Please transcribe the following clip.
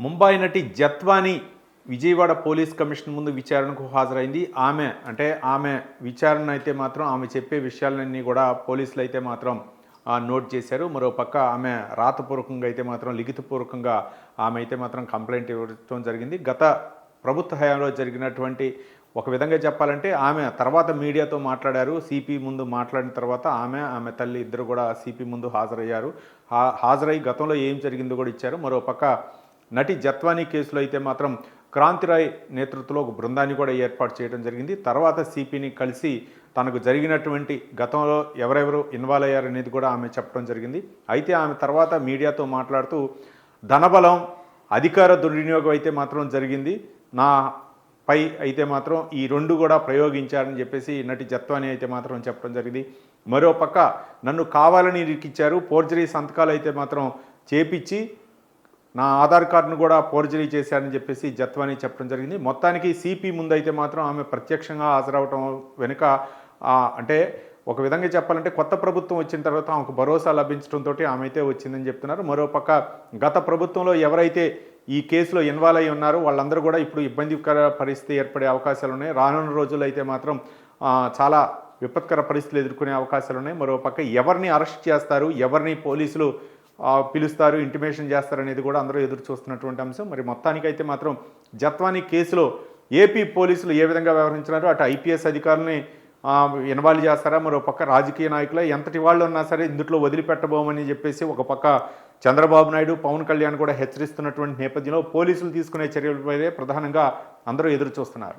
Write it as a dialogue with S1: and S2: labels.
S1: ముంబై నటి Jethwani Vijayawada police commission ముందు విచారణకు హాజరైంది. ఆమె విచారణ అయితే మాత్రం ఆమె చెప్పే విషయాలన్నీ కూడా పోలీసులు అయితే మాత్రం నోట్ చేశారు. మరోపక్క ఆమె రాతపూర్వకంగా అయితే మాత్రం లిఖితపూర్వకంగా ఆమె అయితే మాత్రం కంప్లైంట్ ఇవ్వడం జరిగింది. గత ప్రభుత్వ హయాంలో జరిగినటువంటి ఒక విధంగా చెప్పాలంటే ఆమె తర్వాత మీడియాతో మాట్లాడారు. సిపి ముందు మాట్లాడిన తర్వాత ఆమె తల్లి ఇద్దరు కూడా సిపి ముందు హాజరయ్యారు. హాజరై గతంలో ఏం జరిగిందో కూడా ఇచ్చారు. మరోపక్క నటి జత్వాని కేసులో అయితే మాత్రం క్రాంతిరాయ్ నేతృత్వంలో ఒక బృందాన్ని కూడా ఏర్పాటు చేయడం జరిగింది. తర్వాత సిపిని కలిసి తనకు జరిగినటువంటి గతంలో ఎవరెవరు ఇన్వాల్వ్ అయ్యారనేది కూడా ఆమె చెప్పడం జరిగింది. అయితే ఆమె తర్వాత మీడియాతో మాట్లాడుతూ ధనబలం అధికార దుర్వినియోగం అయితే మాత్రం జరిగింది, నా పై అయితే మాత్రం ఈ రెండు కూడా ప్రయోగించారని చెప్పేసి నటి జత్వాని అయితే మాత్రం చెప్పడం జరిగింది. మరోపక్క నన్ను కావాలని ఇరికిచ్చారు, ఫోర్జరీ సంతకాలు అయితే మాత్రం చేపించి నా ఆధార్ కార్డును కూడా ఫోర్జరీ చేశారని చెప్పేసి జత్వాని చెప్పడం జరిగింది. మొత్తానికి సిపి ముందు అయితే మాత్రం ఆమె ప్రత్యక్షంగా హాజరవటం వెనుక అంటే ఒక విధంగా చెప్పాలంటే కొత్త ప్రభుత్వం వచ్చిన తర్వాత ఆమెకు భరోసా లభించడంతో ఆమె అయితే వచ్చిందని చెప్తున్నారు. మరోపక్క గత ప్రభుత్వంలో ఎవరైతే ఈ కేసులో ఇన్వాల్వ్ అయి ఉన్నారో వాళ్ళందరూ కూడా ఇప్పుడు ఇబ్బందికర పరిస్థితి ఏర్పడే అవకాశాలు ఉన్నాయి. రానున్న రోజుల్లో అయితే మాత్రం చాలా విపత్కర పరిస్థితులు ఎదుర్కొనే అవకాశాలు ఉన్నాయి. మరోపక్క ఎవరిని అరెస్ట్ చేస్తారు, ఎవరిని పోలీసులు పిలుస్తారు, ఇంటిమేషన్ చేస్తారనేది కూడా అందరూ ఎదురు చూస్తున్నటువంటి అంశం. మరి మొత్తానికైతే మాత్రం జత్వాని కేసులో ఏపీ పోలీసులు ఏ విధంగా వ్యవహరించినారో అటు ఐపీఎస్ అధికారులని ఇన్వాల్వ్ చేస్తారా, మరో పక్క రాజకీయ నాయకులు ఎంతటి వాళ్ళు ఉన్నా సరే ఇందులో వదిలిపెట్టబోమని చెప్పేసి ఒక పక్క చంద్రబాబు నాయుడు, పవన్ కళ్యాణ్ కూడా హెచ్చరిస్తున్నటువంటి నేపథ్యంలో పోలీసులు తీసుకునే చర్యలపై ప్రధానంగా అందరూ ఎదురు చూస్తున్నారు.